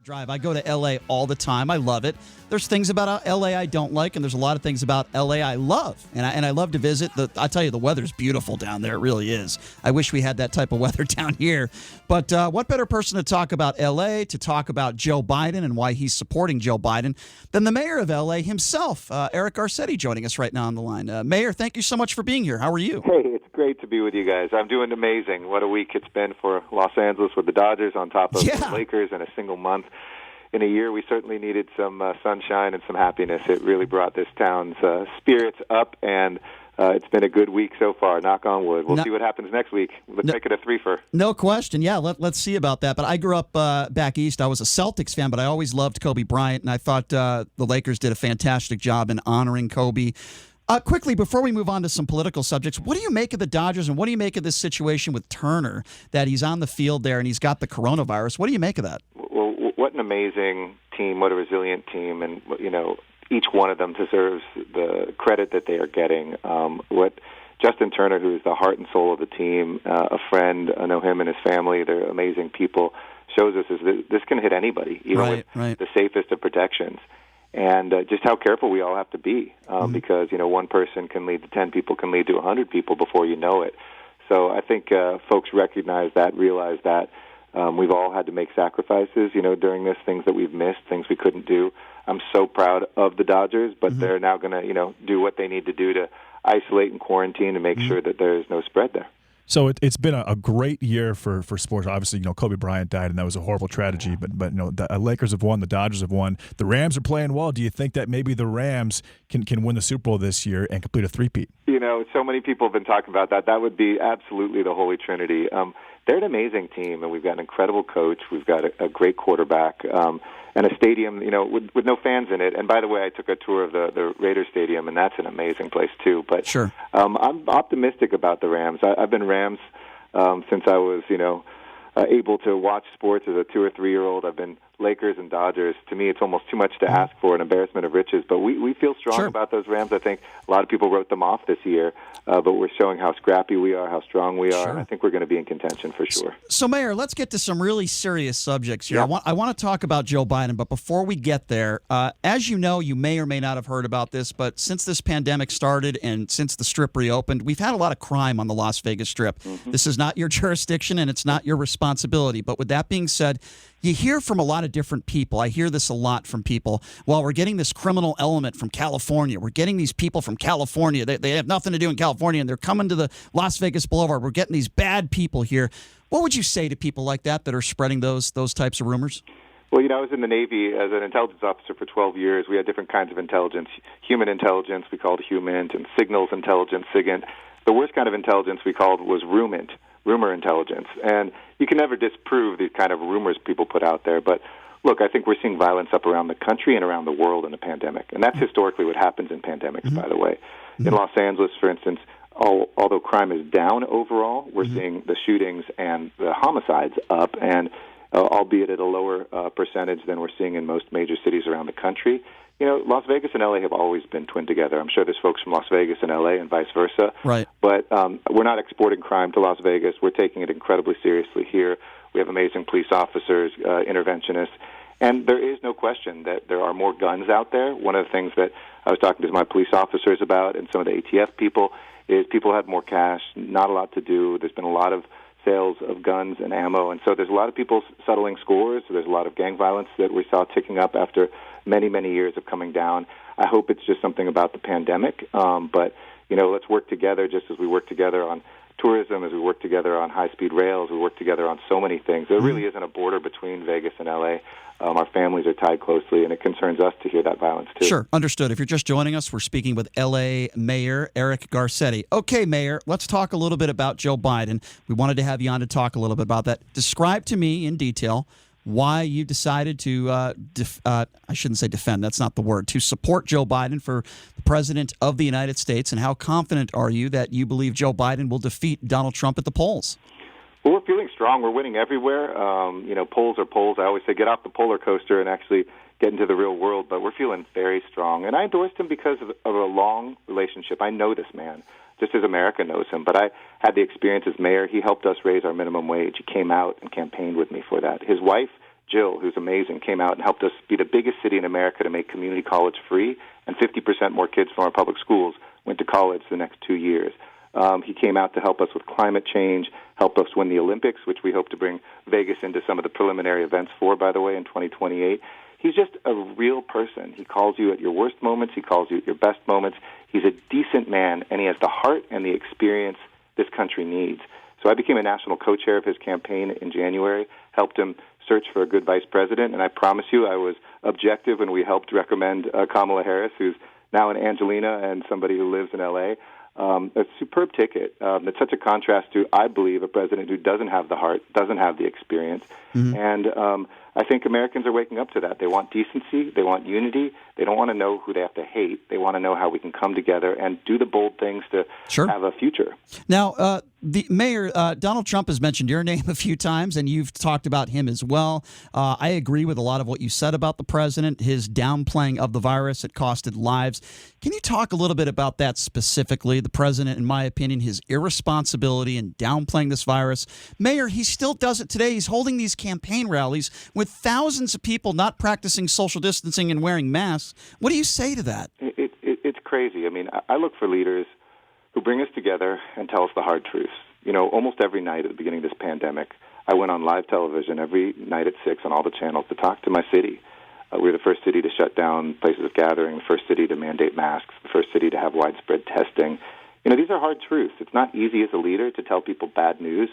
Drive. I go to L.A. all the time. I love it. There's things about L.A. I don't like, and there's a lot of things about L.A. I love. And I love to visit. I tell you, the weather's beautiful down there. It really is. I wish we had that type of weather down here. But what better person to talk about L.A., to talk about Joe Biden and why he's supporting Joe Biden, than the mayor of L.A. himself, Eric Garcetti, joining us right now on the line. Mayor, thank you so much for being here. How are you? Hey, it's great to be with you guys. I'm doing amazing. What a week it's been for Los Angeles with the Dodgers on top of the Lakers in a single month. In a year, we certainly needed some sunshine and some happiness. It really brought this town's spirits up, and it's been a good week so far. Knock on wood. We'll see what happens next week. Let's make it a threefer. No question. Yeah, let's see about that. But I grew up back east. I was a Celtics fan, but I always loved Kobe Bryant, and I thought the Lakers did a fantastic job in honoring Kobe. Quickly, before we move on to some political subjects, what do you make of the Dodgers, and what do you make of this situation with Turner, that he's on the field there and he's got the coronavirus? What do you make of that? Well, what an amazing team, what a resilient team, and each one of them deserves the credit that they are getting. What Justin Turner, who is the heart and soul of the team, a friend, I know him and his family, they're amazing people, shows us is that this can hit anybody, even with the safest of protections. And just how careful we all have to be, because one person can lead to 10 people, can lead to 100 people before you know it. So I think folks recognize that, realize that. We've all had to make sacrifices, during this, things that we've missed, things we couldn't do. I'm so proud of the Dodgers, but they're now going to, do what they need to do to isolate and quarantine and make sure that there's no spread there. So it's been a great year for sports. Obviously, Kobe Bryant died, and that was a horrible tragedy. But the Lakers have won, the Dodgers have won, the Rams are playing well. Do you think that maybe the Rams can win the Super Bowl this year and complete a three-peat? So many people have been talking about that. That would be absolutely the Holy Trinity. They're an amazing team, and we've got an incredible coach. We've got a great quarterback, and a stadium, with no fans in it. And by the way, I took a tour of the Raiders Stadium, and that's an amazing place too. But sure. I'm optimistic about the Rams. I've been Rams since I was, able to watch sports as a 2 or 3 year old. I've been Lakers and Dodgers. To me, it's almost too much to ask for, an embarrassment of riches. But we feel strong about those Rams. I think a lot of people wrote them off this year, but we're showing how scrappy we are, how strong we are, and I think we're going to be in contention for sure. So, Mayor, let's get to some really serious subjects here. Yeah. I want to talk about Joe Biden, but before we get there, as you know, you may or may not have heard about this, but since this pandemic started and since the Strip reopened, we've had a lot of crime on the Las Vegas Strip. This is not your jurisdiction, and it's not your responsibility. But with that being said, you hear from a lot of different people. I hear this a lot from people. Well, we're getting this criminal element from California. We're getting these people from California. They have nothing to do in California, and they're coming to the Las Vegas Boulevard. We're getting these bad people here. What would you say to people like that are spreading those types of rumors? Well, I was in the Navy as an intelligence officer for 12 years. We had different kinds of intelligence. Human intelligence, we called HUMINT, and signals intelligence, SIGINT. The worst kind of intelligence we called was RUMINT, rumor intelligence. And you can never disprove these kind of rumors people put out there. But, look, I think we're seeing violence up around the country and around the world in a pandemic. And that's historically what happens in pandemics, by the way. In Los Angeles, for instance, although crime is down overall, we're seeing the shootings and the homicides up, and albeit at a lower percentage than we're seeing in most major cities around the country. Las Vegas and L.A. have always been twinned together. I'm sure there's folks from Las Vegas and L.A. and vice versa. Right. But we're not exporting crime to Las Vegas. We're taking it incredibly seriously here. We have amazing police officers, interventionists. And there is no question that there are more guns out there. One of the things that I was talking to my police officers about and some of the ATF people is people have more cash, not a lot to do. There's been a lot of sales of guns and ammo. And so there's a lot of people settling scores. There's a lot of gang violence that we saw ticking up after many, many years of coming down. I hope it's just something about the pandemic. But, let's work together just as we work together on tourism, as we work together on high-speed rail, as we work together on so many things. There really isn't a border between Vegas and L.A. Our families are tied closely, and it concerns us to hear that violence, too. Sure, understood. If you're just joining us, we're speaking with L.A. Mayor Eric Garcetti. Okay, Mayor, let's talk a little bit about Joe Biden. We wanted to have you on to talk a little bit about that. Describe to me in detail why you decided to, I shouldn't say defend, that's not the word, to support Joe Biden for the President of the United States, and how confident are you that you believe Joe Biden will defeat Donald Trump at the polls? Well, we're feeling strong. We're winning everywhere. Polls are polls. I always say get off the polar coaster and actually get into the real world, but we're feeling very strong. And I endorsed him because of a long relationship. I know this man, just as America knows him, but I had the experience as mayor. He helped us raise our minimum wage. He came out and campaigned with me for that. His wife, Jill, who's amazing, came out and helped us be the biggest city in America to make community college free, and 50% more kids from our public schools went to college the next 2 years. He came out to help us with climate change, helped us win the Olympics, which we hope to bring Vegas into some of the preliminary events for, by the way, in 2028. He's just a real person. He calls you at your worst moments. He calls you at your best moments. He's a decent man, and he has the heart and the experience this country needs. So I became a national co-chair of his campaign in January, helped him search for a good vice president, and I promise you I was objective when we helped recommend Kamala Harris, who's now in Angelina and somebody who lives in L.A., a superb ticket. It's such a contrast to, I believe, a president who doesn't have the heart, doesn't have the experience. Mm-hmm. And I think Americans are waking up to that. They want decency. They want unity. They don't want to know who they have to hate. They want to know how we can come together and do the bold things to have a future. Now, the mayor, Donald Trump, has mentioned your name a few times, and you've talked about him as well. I agree with a lot of what you said about the president, his downplaying of the virus. It costed lives. Can you talk a little bit about that specifically? The president, in my opinion, his irresponsibility in downplaying this virus. Mayor, he still does it today. He's holding these campaign rallies with thousands of people not practicing social distancing and wearing masks. What do you say to that? It's crazy. I mean, I look for leaders who bring us together and tell us the hard truths. You know, almost every night at the beginning of this pandemic, I went on live television every night at 6 on all the channels to talk to my city. We were the first city to shut down places of gathering, the first city to mandate masks, the first city to have widespread testing. You know, these are hard truths. It's not easy as a leader to tell people bad news,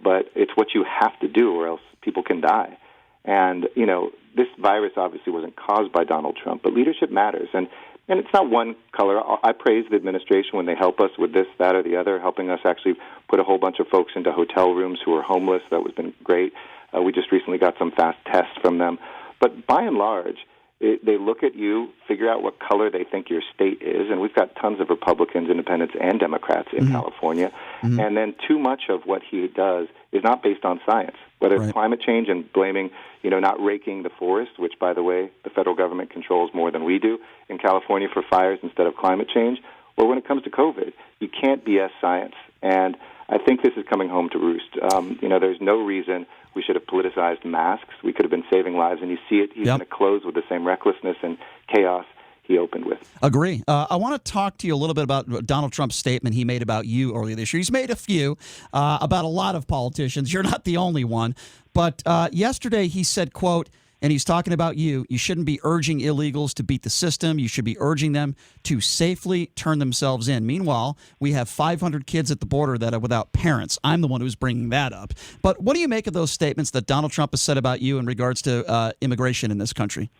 but it's what you have to do or else people can die. And, you know, this virus obviously wasn't caused by Donald Trump, but leadership matters. And it's not one color. I praise the administration when they help us with this, that, or the other, helping us actually put a whole bunch of folks into hotel rooms who are homeless. That has been great. We just recently got some fast tests from them. But by and large, they look at you, figure out what color they think your state is, and we've got tons of Republicans, Independents, and Democrats in California. Mm-hmm. And then too much of what he does is not based on science, whether it's climate change and blaming, you know, not raking the forest, which, by the way, the federal government controls more than we do in California for fires instead of climate change, or when it comes to COVID. You can't BS science. And I think this is coming home to roost. You know, there's no reason we should have politicized masks. We could have been saving lives, and you see it. He's going to close with the same recklessness and chaos he opened with. Agree. I want to talk to you a little bit about Donald Trump's statement he made about you earlier this year. He's made a few about a lot of politicians. You're not the only one. But yesterday he said, quote, and he's talking about you shouldn't be urging illegals to beat the system. You should be urging them to safely turn themselves in. Meanwhile, we have 500 kids at the border that are without parents. I'm the one who's bringing that up. But what do you make of those statements that Donald Trump has said about you in regards to immigration in this country?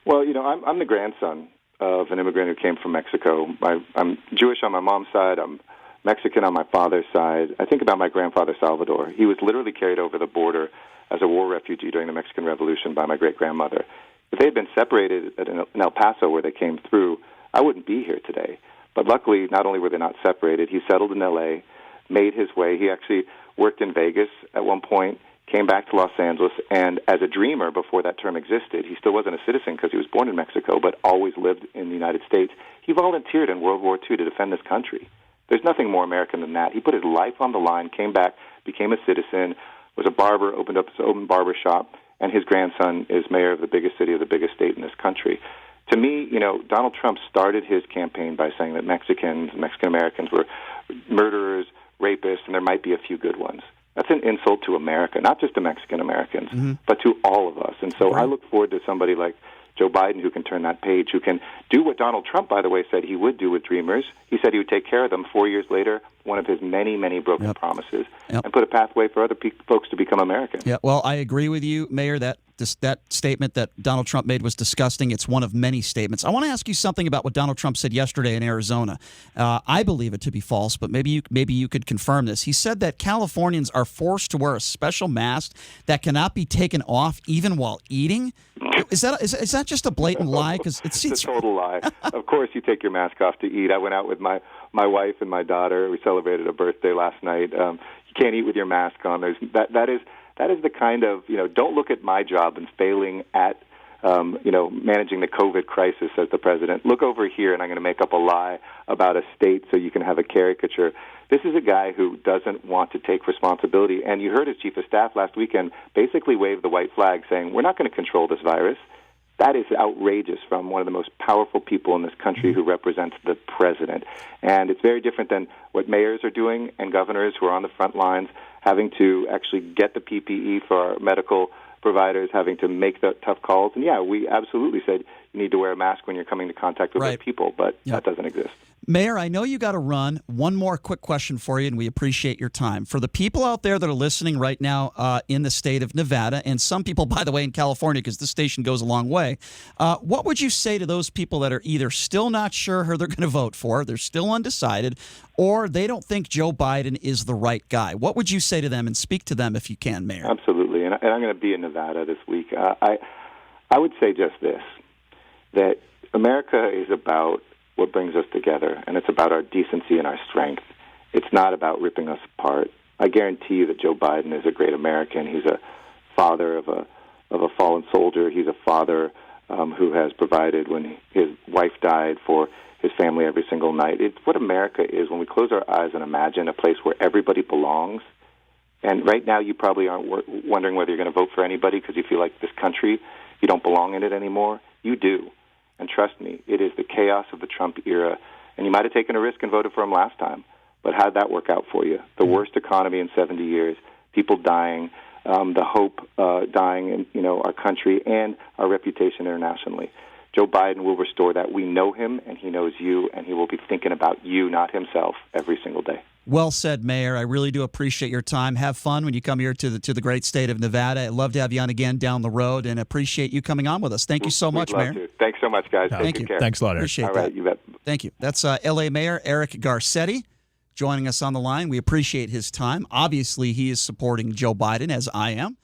Well, you know, I'm the grandson of an immigrant who came from Mexico. I'm Jewish on my mom's side. I'm Mexican on my father's side. I think about my grandfather, Salvador. He was literally carried over the border as a war refugee during the Mexican Revolution by my great-grandmother. If they had been separated in El Paso where they came through, I wouldn't be here today. But luckily, not only were they not separated, he settled in L.A., made his way. He actually worked in Vegas at one point, came back to Los Angeles, and as a dreamer before that term existed, he still wasn't a citizen because he was born in Mexico, but always lived in the United States. He volunteered in World War II to defend this country. There's nothing more American than that. He put his life on the line, came back, became a citizen, was a barber, opened up his own barber shop, and his grandson is mayor of the biggest city of the biggest state in this country. To me, you know, Donald Trump started his campaign by saying that Mexicans, Mexican-Americans were murderers, rapists, and there might be a few good ones. That's an insult to America, not just to Mexican-Americans, but to all of us. And so I look forward to somebody like Joe Biden who can turn that page, who can do what Donald Trump, by the way, said he would do with Dreamers. He said he would take care of them 4 years later, one of his many, many broken promises, and put a pathway for other folks to become American. Yeah, well, I agree with you, Mayor, that statement that Donald Trump made was disgusting. It's one of many statements. I want to ask you something about what Donald Trump said yesterday in Arizona. I believe it to be false, but maybe you could confirm this. He said that Californians are forced to wear a special mask that cannot be taken off even while eating. Is that just a blatant lie? Because it's a total lie. Of course, you take your mask off to eat. I went out with my wife and my daughter. We celebrated a birthday last night. You can't eat with your mask on. That is the kind of, you know, don't look at my job and failing at managing the COVID crisis, says the president. Look over here, and I'm going to make up a lie about a state so you can have a caricature. This is a guy who doesn't want to take responsibility. And you heard his chief of staff last weekend basically wave the white flag, saying, we're not going to control this virus. That is outrageous from one of the most powerful people in this country who represents the president. And it's very different than what mayors are doing and governors who are on the front lines, having to actually get the PPE for our medical providers, having to make the tough calls. And, yeah, we absolutely said you need to wear a mask when you're coming into contact with other people, but that doesn't exist. Mayor, I know you got to run. One more quick question for you, and we appreciate your time. For the people out there that are listening right now in the state of Nevada, and some people, by the way, in California, because this station goes a long way, what would you say to those people that are either still not sure who they're going to vote for, they're still undecided, or they don't think Joe Biden is the right guy? What would you say to them, and speak to them if you can, Mayor? Absolutely, and I'm going to be in Nevada this week. I would say just this, that America is about what brings us together, and it's about our decency and our strength. It's not about ripping us apart. I guarantee you that Joe Biden is a great American. He's a father of a fallen soldier. He's a father who has provided when his wife died for his family every single night. It's what America is when we close our eyes and imagine a place where everybody belongs. And right now you probably aren't wondering whether you're going to vote for anybody because you feel like this country, you don't belong in it anymore. You do. And trust me, it is the chaos of the Trump era. And you might have taken a risk and voted for him last time, but how did that work out for you? The worst economy in 70 years, people dying, the hope dying in our country and our reputation internationally. Joe Biden will restore that. We know him, and he knows you, and he will be thinking about you, not himself, every single day. Well said, Mayor. I really do appreciate your time. Have fun when you come here to the great state of Nevada. I'd love to have you on again down the road, and appreciate you coming on with us. Thank you so much, Mayor. To. Thanks so much, guys. Thank you. Care. Thanks a lot, Eric. Appreciate All that. right, you bet. Thank you. That's L.A. Mayor Eric Garcetti joining us on the line. We appreciate his time. Obviously, he is supporting Joe Biden, as I am.